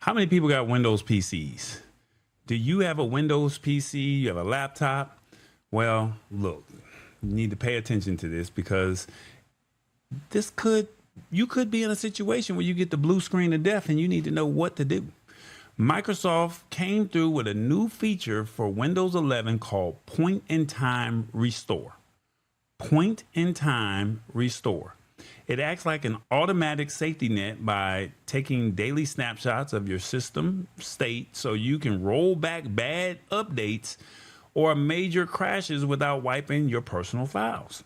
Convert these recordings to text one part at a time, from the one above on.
How many people got Windows PCs? Do you have a Windows PC? You have a laptop? Well, look, you need to pay attention to this because you could be in a situation where you get the blue screen of death and you need to know what to do. Microsoft came through with a new feature for Windows 11 called point-in-time restore. Point-in-time restore. It acts like an automatic safety net by taking daily snapshots of your system state so you can roll back bad updates or major crashes without wiping your personal files.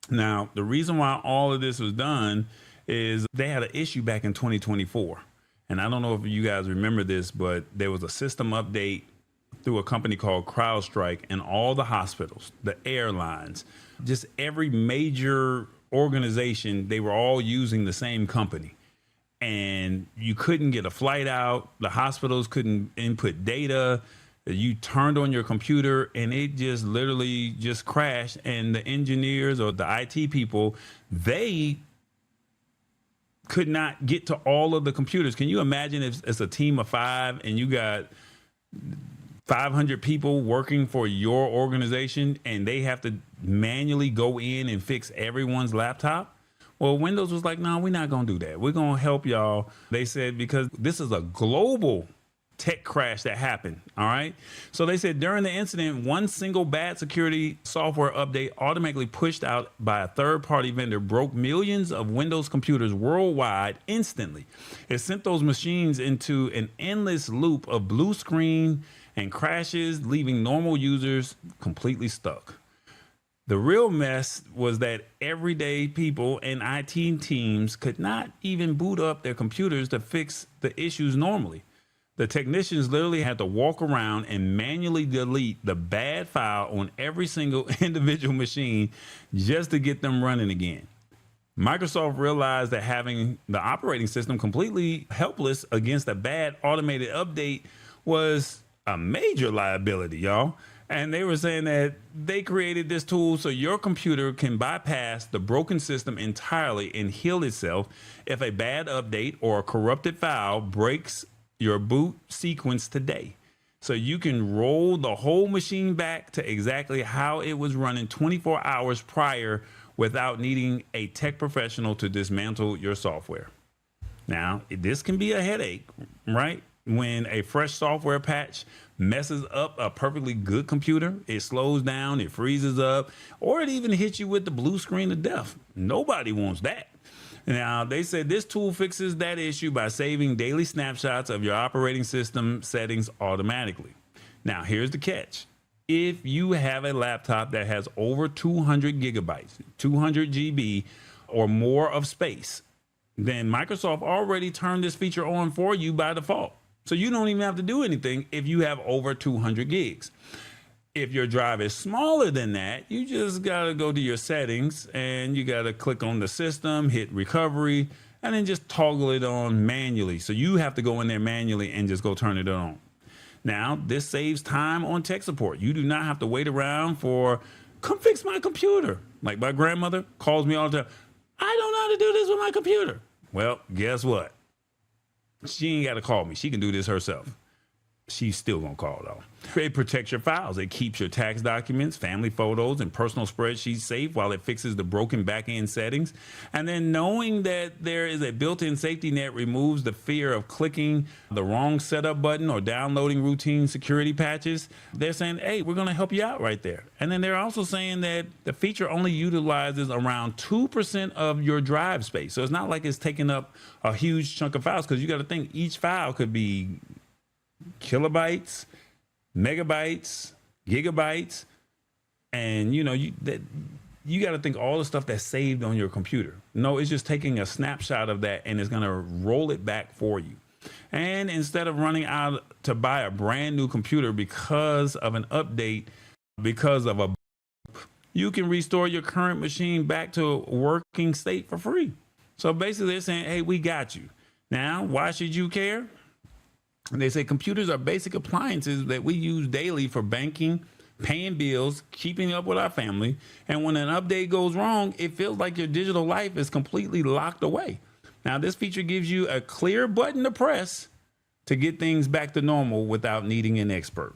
Now, the reason why all of this was done is they had an issue back in 2024. And I don't know if you guys remember this, but there was a system update through a company called CrowdStrike, and all the hospitals, the airlines, just every major organization, they were all using the same company. And you couldn't get a flight out. The hospitals couldn't input data. You turned on your computer and it just literally just crashed. And the engineers or the IT people, they could not get to all of the computers. Can you imagine if it's a team of 5 and you got 500 people working for your organization and they have to manually go in and fix everyone's laptop? Well, Windows was like, no, we're not going to do that. We're going to help y'all. They said, because this is a global tech crash that happened. All right. So they said during the incident, one single bad security software update automatically pushed out by a third-party vendor broke millions of Windows computers worldwide instantly. It sent those machines into an endless loop of blue screen and crashes, leaving normal users completely stuck. The real mess was that everyday people and IT teams could not even boot up their computers to fix the issues normally. The technicians literally had to walk around and manually delete the bad file on every single individual machine just to get them running again. Microsoft realized that having the operating system completely helpless against a bad automated update was a major liability, y'all. And they were saying that they created this tool so your computer can bypass the broken system entirely and heal itself if a bad update or a corrupted file breaks your boot sequence today. So you can roll the whole machine back to exactly how it was running 24 hours prior without needing a tech professional to dismantle your software. Now, this can be a headache, right? When a fresh software patch messes up a perfectly good computer, it slows down, it freezes up, or it even hits you with the blue screen of death. Nobody wants that. Now, they said this tool fixes that issue by saving daily snapshots of your operating system settings automatically. Now, here's the catch. If you have a laptop that has over 200 gigabytes, 200 GB or more of space, then Microsoft already turned this feature on for you by default. So you don't even have to do anything if you have over 200 gigs. If your drive is smaller than that, you just got to go to your settings and you got to click on the system, hit recovery, and then just toggle it on manually. So you have to go in there manually and just go turn it on. Now, this saves time on tech support. You do not have to wait around for, come fix my computer. Like my grandmother calls me all the time. I don't know how to do this with my computer. Well, guess what? She ain't got to call me. She can do this herself. She's still going to call, though. It protects your files. It keeps your tax documents, family photos, and personal spreadsheets safe while it fixes the broken back-end settings. And then knowing that there is a built-in safety net removes the fear of clicking the wrong setup button or downloading routine security patches. They're saying, hey, we're going to help you out right there. And then they're also saying that the feature only utilizes around 2% of your drive space. So it's not like it's taking up a huge chunk of files, because you got to think each file could be kilobytes, megabytes, gigabytes, and you got to think all the stuff that's saved on your computer. No, it's just taking a snapshot of that and it's going to roll it back for you. And instead of running out to buy a brand new computer because of an update, because of a, you can restore your current machine back to a working state for free. So basically they're saying, hey, we got you. Now, why should you care? And they say computers are basic appliances that we use daily for banking, paying bills, keeping up with our family. And when an update goes wrong, it feels like your digital life is completely locked away. Now, this feature gives you a clear button to press to get things back to normal without needing an expert.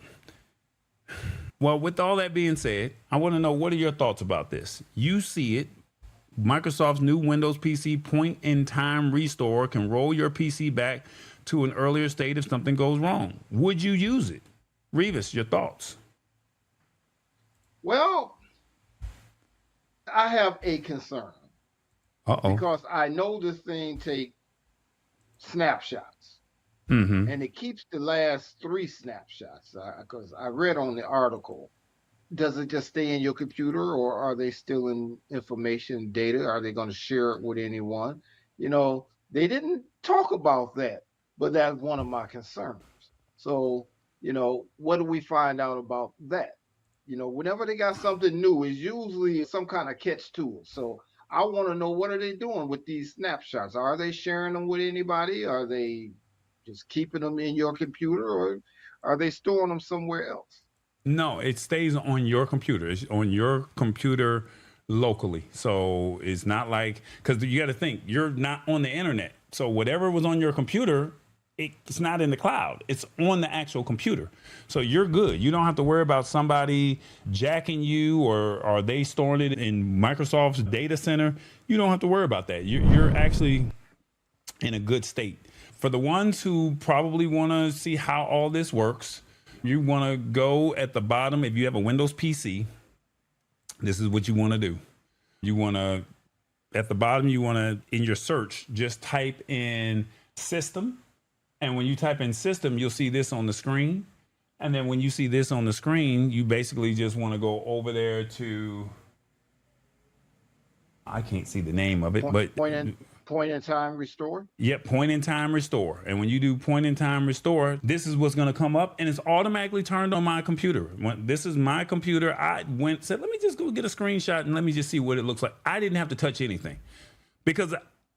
Well, with all that being said, I want to know, what are your thoughts about this? You see it. Microsoft's new Windows PC point-in-time restore can roll your PC back to an earlier state if something goes wrong. Would you use it? Revis, your thoughts? Well, I have a concern because I know this thing takes snapshots. And it keeps the last 3 snapshots because I read on the article. Does it just stay in your computer, or are they still in information data? Are they going to share it with anyone? They didn't talk about that, but that's one of my concerns. So, what do we find out about that? Whenever they got something new, it's usually some kind of catch to it. So I want to know, what are they doing with these snapshots? Are they sharing them with anybody? Are they just keeping them in your computer, or are they storing them somewhere else? No, it stays on your computer. It's on your computer locally. So it's not like, because you got to think, you're not on the internet. So whatever was on your computer, it's not in the cloud. It's on the actual computer. So you're good. You don't have to worry about somebody jacking you, or are they storing it in Microsoft's data center. You don't have to worry about that. You're actually in a good state. For the ones who probably want to see how all this works, you want to go at the bottom. If you have a Windows PC, this is what you want to do. You want to, at the bottom, you want to, in your search, just type in system. And when you type in system, you'll see this on the screen. And then when you see this on the screen, you basically just want to go over there to, I can't see the name of it, but point in time restore. Yep, point in time restore. And when you do point in time restore, this is what's going to come up, and it's automatically turned on my computer. When this is my computer, I said, let me just go get a screenshot and let me just see what it looks like. I didn't have to touch anything because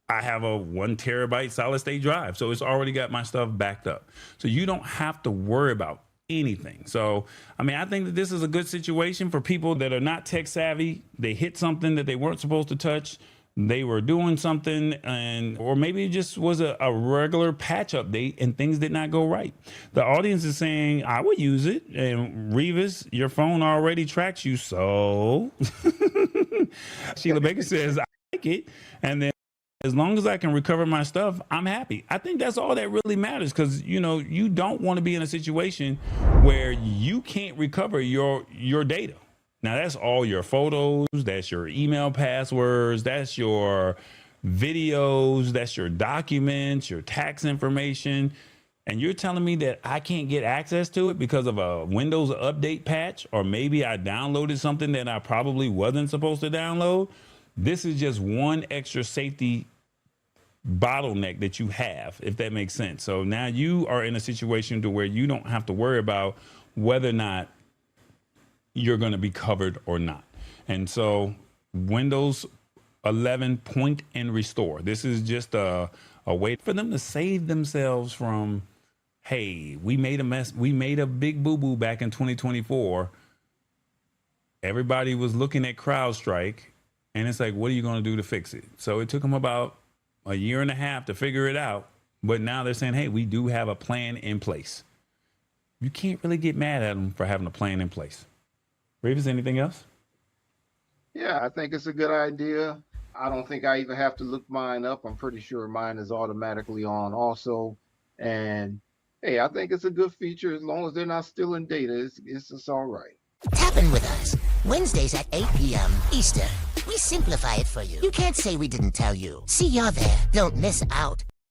I have a 1 terabyte solid state drive. So it's already got my stuff backed up. So you don't have to worry about anything. So, I think that this is a good situation for people that are not tech savvy. They hit something that they weren't supposed to touch. They were doing something, or maybe it just was a regular patch update and things did not go right. The audience is saying, I would use it. And Revis, your phone already tracks you. So Sheila Baker says, I like it. And then as long as I can recover my stuff, I'm happy. I think that's all that really matters, because, you don't want to be in a situation where you can't recover your data. Now, that's all your photos, that's your email passwords, that's your videos, that's your documents, your tax information. And you're telling me that I can't get access to it because of a Windows update patch, or maybe I downloaded something that I probably wasn't supposed to download? This is just one extra safety bottleneck that you have, if that makes sense. So now you are in a situation to where you don't have to worry about whether or not you're going to be covered or not. And so Windows 11 point and restore. This is just a way for them to save themselves from, hey, we made a mess. We made a big boo-boo back in 2024. Everybody was looking at CrowdStrike, and it's like, what are you going to do to fix it? So it took them about a year and a half to figure it out. But now they're saying, hey, we do have a plan in place. You can't really get mad at them for having a plan in place. Revis, anything else? Yeah, I think it's a good idea. I don't think I even have to look mine up. I'm pretty sure mine is automatically on also. And hey, I think it's a good feature. As long as they're not stealing data, it's all right. Tap in with us. Wednesdays at 8 p.m. Eastern. We simplify it for you. You can't say we didn't tell you. See y'all there. Don't miss out.